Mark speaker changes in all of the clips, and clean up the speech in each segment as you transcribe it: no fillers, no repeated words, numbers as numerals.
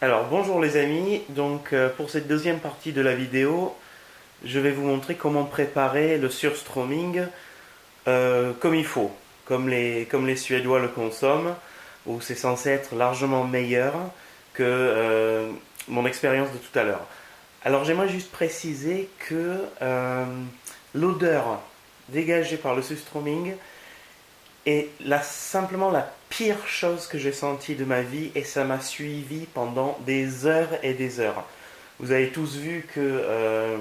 Speaker 1: Alors bonjour les amis, donc pour cette deuxième partie de la vidéo, je vais vous montrer comment préparer le surströmming comme il faut, comme les Suédois le consomment, où c'est censé être largement meilleur que mon expérience de tout à l'heure. Alors j'aimerais juste préciser que l'odeur dégagée par le surströmming est simplement la pire chose que j'ai sentie de ma vie et ça m'a suivi pendant des heures et des heures. Vous avez tous vu que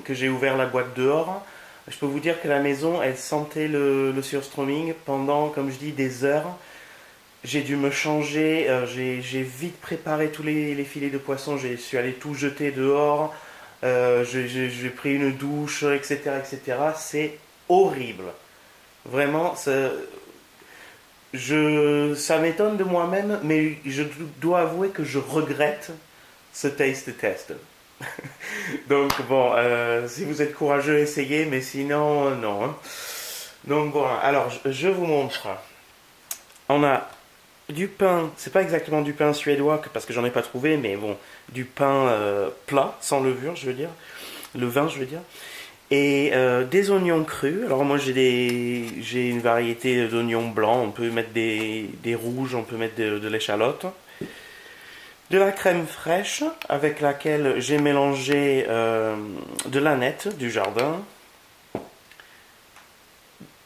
Speaker 1: j'ai ouvert la boîte dehors. Je peux vous dire que la maison, elle sentait le surströmming pendant, comme je dis, des heures. J'ai dû me changer, j'ai vite préparé tous les filets de poisson, je suis allé tout jeter dehors, j'ai pris une douche, etc. etc. C'est horrible. Vraiment, ça m'étonne de moi-même, mais je dois avouer que je regrette ce taste test. Donc bon, si vous êtes courageux, essayez, mais sinon, non, hein. Donc voilà, alors je vous montre. On a du pain, c'est pas exactement du pain suédois, parce que j'en ai pas trouvé, mais bon, du pain plat, sans levure, je veux dire. Le vin, je veux dire. Et des oignons crus. Alors moi j'ai une variété d'oignons blancs. On peut mettre des rouges, on peut mettre de l'échalote. De la crème fraîche avec laquelle j'ai mélangé de l'aneth du jardin.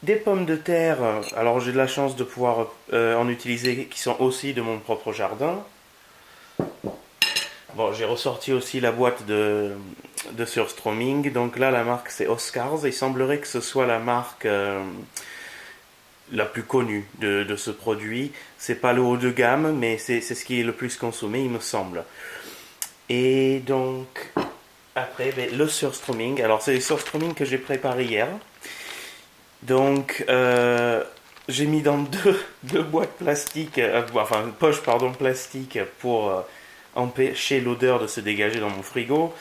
Speaker 1: Des pommes de terre. Alors j'ai de la chance de pouvoir en utiliser qui sont aussi de mon propre jardin. Bon, j'ai ressorti aussi la boîte de surströmming. Donc là, la marque c'est Oscars. Il semblerait que ce soit la marque la plus connue de ce produit. C'est pas le haut de gamme, mais c'est ce qui est le plus consommé, il me semble. Et donc, après, le surströmming. Alors, c'est le surströmming que j'ai préparé hier. Donc, j'ai mis dans deux boîtes plastiques, enfin, une poche, pardon, plastique pour empêcher l'odeur de se dégager dans mon frigo.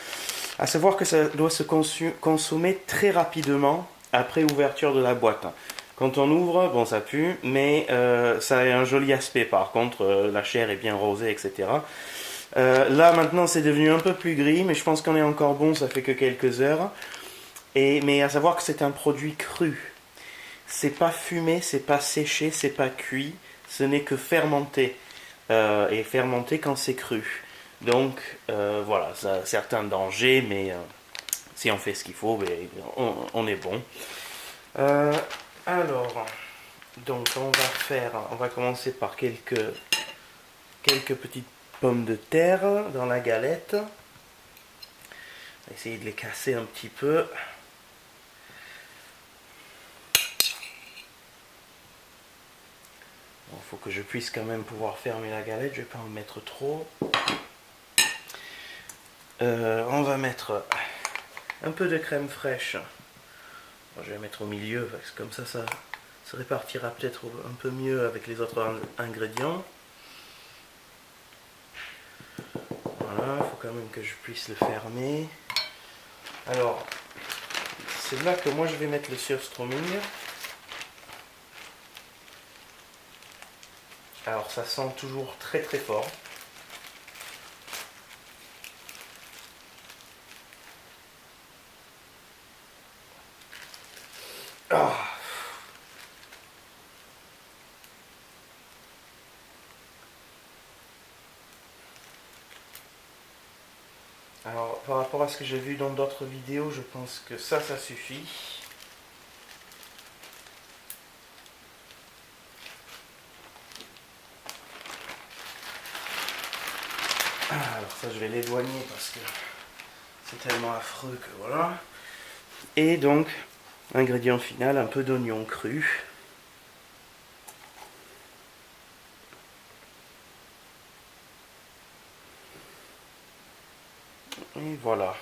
Speaker 1: À savoir que ça doit se consommer très rapidement après ouverture de la boîte. Quand on ouvre, bon ça pue, mais ça a un joli aspect par contre, la chair est bien rosée, etc. Là maintenant c'est devenu un peu plus gris, mais je pense qu'on est encore bon, ça fait que quelques heures. Mais à savoir que c'est un produit cru. C'est pas fumé, c'est pas séché, c'est pas cuit, ce n'est que fermenté. Et fermenté quand c'est cru. Donc voilà, ça a certains dangers, mais si on fait ce qu'il faut, on est bon. Euh, alors, donc on va commencer par quelques petites pommes de terre dans la galette. On va essayer de les casser un petit peu. Bon, faut que je puisse quand même pouvoir fermer la galette, je vais pas en mettre trop. On va mettre un peu de crème fraîche. Bon, je vais mettre au milieu parce que comme ça se répartira peut-être un peu mieux avec les autres ingrédients. Voilà, il faut quand même que je puisse le fermer. Alors, c'est là que moi je vais mettre le surströmming. Alors ça sent toujours très très fort. Ah. Alors par rapport à ce que j'ai vu dans d'autres vidéos, je pense que ça suffit. Alors ça je vais l'éloigner parce que c'est tellement affreux que voilà. Et donc, ingrédient final, un peu d'oignon cru. Et voilà.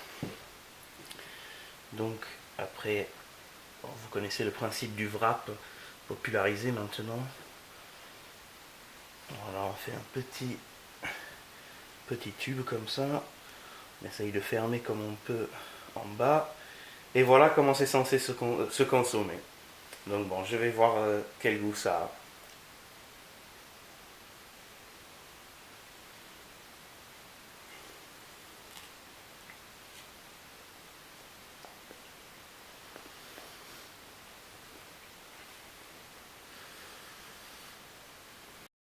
Speaker 1: Donc après, vous connaissez le principe du wrap popularisé maintenant. Voilà, on fait un petit tube comme ça. On essaye de fermer comme on peut en bas. Et voilà comment c'est censé se consommer. Donc bon, je vais voir quel goût ça a.